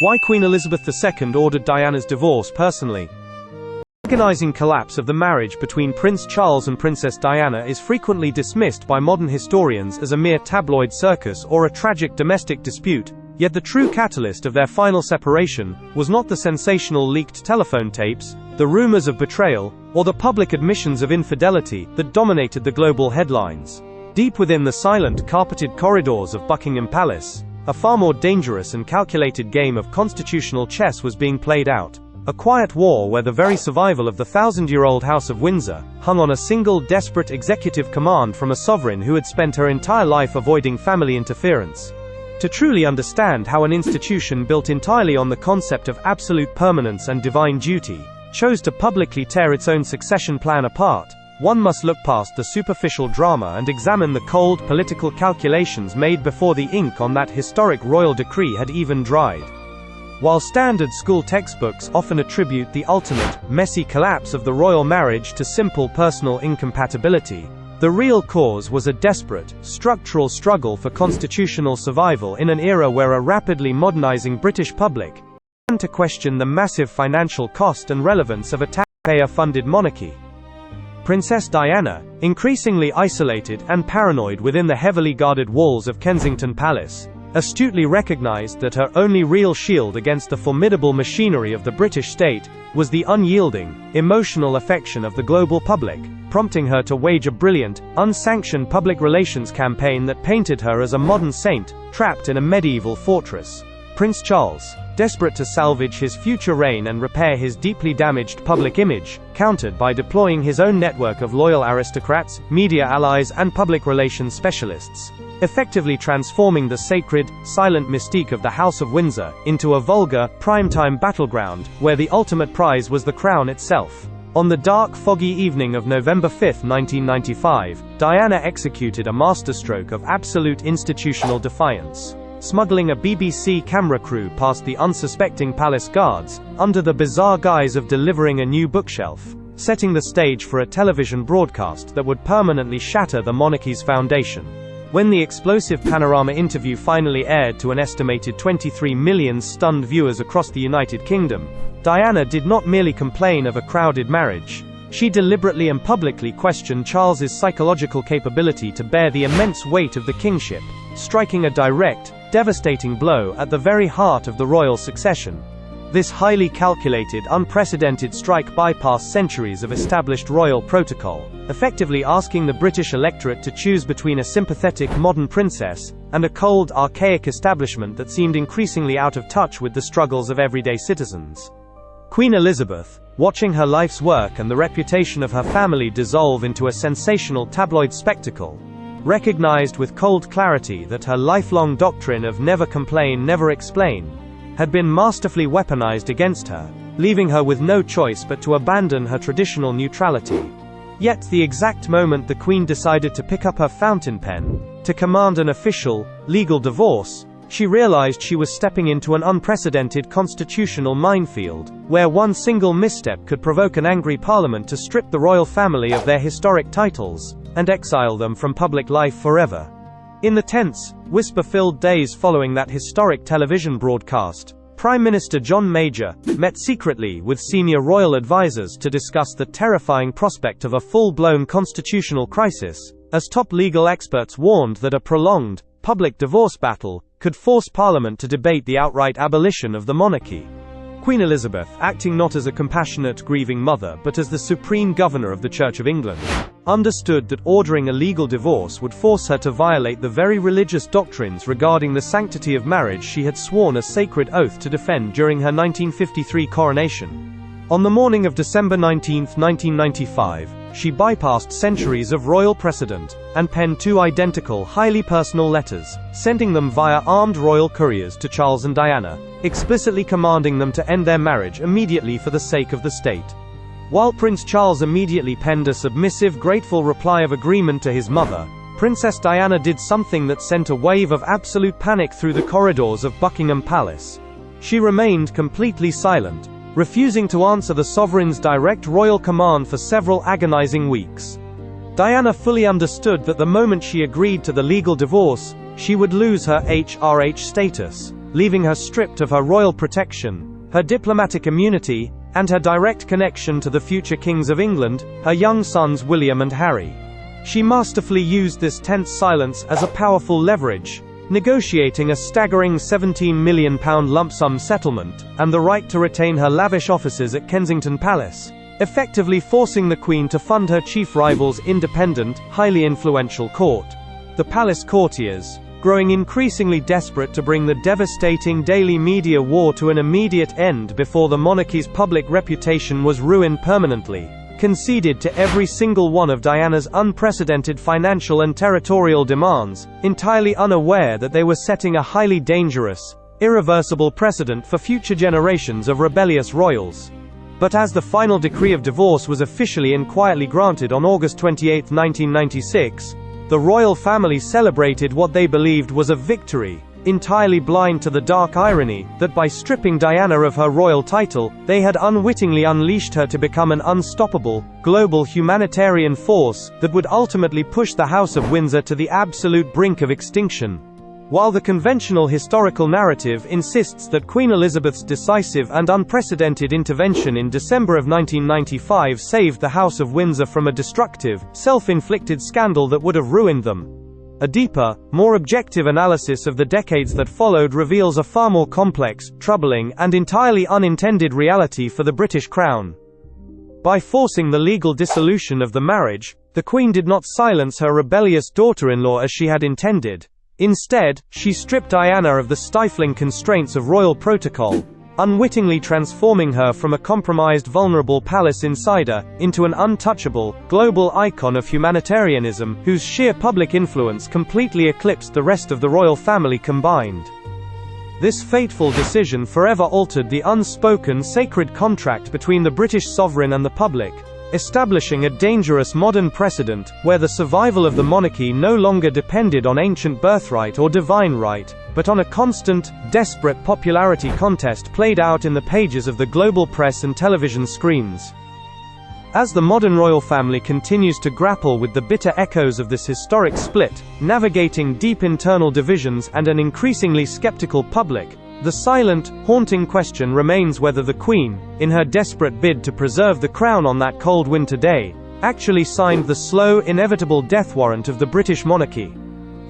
Why Queen Elizabeth II ordered Diana's divorce personally. The agonizing collapse of the marriage between Prince Charles and Princess Diana is frequently dismissed by modern historians as a mere tabloid circus or a tragic domestic dispute, yet the true catalyst of their final separation was not the sensational leaked telephone tapes, the rumors of betrayal, or the public admissions of infidelity that dominated the global headlines. Deep within the silent, carpeted corridors of Buckingham Palace, a far more dangerous and calculated game of constitutional chess was being played out. A quiet war where the very survival of the thousand-year-old House of Windsor hung on a single desperate executive command from a sovereign who had spent her entire life avoiding family interference. To truly understand how an institution built entirely on the concept of absolute permanence and divine duty chose to publicly tear its own succession plan apart, one must look past the superficial drama and examine the cold political calculations made before the ink on that historic royal decree had even dried. While standard school textbooks often attribute the ultimate, messy collapse of the royal marriage to simple personal incompatibility, the real cause was a desperate, structural struggle for constitutional survival in an era where a rapidly modernizing British public began to question the massive financial cost and relevance of a taxpayer-funded monarchy. Princess Diana, increasingly isolated and paranoid within the heavily guarded walls of Kensington Palace, astutely recognized that her only real shield against the formidable machinery of the British state was the unyielding, emotional affection of the global public, prompting her to wage a brilliant, unsanctioned public relations campaign that painted her as a modern saint, trapped in a medieval fortress. Prince Charles, desperate to salvage his future reign and repair his deeply damaged public image, countered by deploying his own network of loyal aristocrats, media allies and public relations specialists, effectively transforming the sacred, silent mystique of the House of Windsor into a vulgar, primetime battleground, where the ultimate prize was the crown itself. On the dark, foggy evening of November 5, 1995, Diana executed a masterstroke of absolute institutional defiance, smuggling a BBC camera crew past the unsuspecting palace guards, under the bizarre guise of delivering a new bookshelf, setting the stage for a television broadcast that would permanently shatter the monarchy's foundation. When the explosive panorama interview finally aired to an estimated 23 million stunned viewers across the United Kingdom, Diana did not merely complain of a crowded marriage. She deliberately and publicly questioned Charles's psychological capability to bear the immense weight of the kingship, striking a direct, devastating blow at the very heart of the royal succession. This highly calculated, unprecedented strike bypassed centuries of established royal protocol, effectively asking the British electorate to choose between a sympathetic modern princess and a cold, archaic establishment that seemed increasingly out of touch with the struggles of everyday citizens. Queen Elizabeth, watching her life's work and the reputation of her family dissolve into a sensational tabloid spectacle, recognized with cold clarity that her lifelong doctrine of never complain, never explain, had been masterfully weaponized against her, leaving her with no choice but to abandon her traditional neutrality. Yet the exact moment the Queen decided to pick up her fountain pen, to command an official, legal divorce, she realized she was stepping into an unprecedented constitutional minefield, where one single misstep could provoke an angry parliament to strip the royal family of their historic titles, and exile them from public life forever. In the tense, whisper-filled days following that historic television broadcast, Prime Minister John Major met secretly with senior royal advisors to discuss the terrifying prospect of a full-blown constitutional crisis, as top legal experts warned that a prolonged, public divorce battle could force Parliament to debate the outright abolition of the monarchy. Queen Elizabeth, acting not as a compassionate, grieving mother but as the supreme governor of the Church of England, understood that ordering a legal divorce would force her to violate the very religious doctrines regarding the sanctity of marriage she had sworn a sacred oath to defend during her 1953 coronation. On the morning of December 19, 1995, she bypassed centuries of royal precedent, and penned two identical, highly personal letters, sending them via armed royal couriers to Charles and Diana, explicitly commanding them to end their marriage immediately for the sake of the state. While Prince Charles immediately penned a submissive, grateful reply of agreement to his mother, Princess Diana did something that sent a wave of absolute panic through the corridors of Buckingham Palace. She remained completely silent, refusing to answer the sovereign's direct royal command for several agonizing weeks. Diana fully understood that the moment she agreed to the legal divorce, she would lose her HRH status, leaving her stripped of her royal protection, her diplomatic immunity, and her direct connection to the future kings of England, her young sons William and Harry. She masterfully used this tense silence as a powerful leverage, negotiating a staggering £17 million lump sum settlement, and the right to retain her lavish offices at Kensington Palace, effectively forcing the Queen to fund her chief rival's independent, highly influential court. The palace courtiers, growing increasingly desperate to bring the devastating daily media war to an immediate end before the monarchy's public reputation was ruined permanently, conceded to every single one of Diana's unprecedented financial and territorial demands, entirely unaware that they were setting a highly dangerous, irreversible precedent for future generations of rebellious royals. But as the final decree of divorce was officially and quietly granted on August 28, 1996, the royal family celebrated what they believed was a victory, entirely blind to the dark irony that by stripping Diana of her royal title, they had unwittingly unleashed her to become an unstoppable, global humanitarian force that would ultimately push the House of Windsor to the absolute brink of extinction. While the conventional historical narrative insists that Queen Elizabeth's decisive and unprecedented intervention in December of 1995 saved the House of Windsor from a destructive, self-inflicted scandal that would have ruined them, a deeper, more objective analysis of the decades that followed reveals a far more complex, troubling, and entirely unintended reality for the British Crown. By forcing the legal dissolution of the marriage, the Queen did not silence her rebellious daughter-in-law as she had intended. Instead, she stripped Diana of the stifling constraints of royal protocol, unwittingly transforming her from a compromised, vulnerable palace insider into an untouchable, global icon of humanitarianism, whose sheer public influence completely eclipsed the rest of the royal family combined. This fateful decision forever altered the unspoken sacred contract between the British sovereign and the public, establishing a dangerous modern precedent, where the survival of the monarchy no longer depended on ancient birthright or divine right, but on a constant, desperate popularity contest played out in the pages of the global press and television screens. As the modern royal family continues to grapple with the bitter echoes of this historic split, navigating deep internal divisions and an increasingly skeptical public, the silent, haunting question remains whether the Queen, in her desperate bid to preserve the crown on that cold winter day, actually signed the slow, inevitable death warrant of the British monarchy.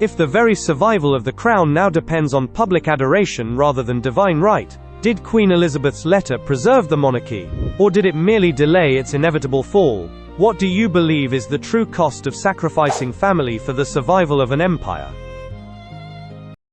If the very survival of the crown now depends on public adoration rather than divine right, did Queen Elizabeth's letter preserve the monarchy, or did it merely delay its inevitable fall? What do you believe is the true cost of sacrificing family for the survival of an empire?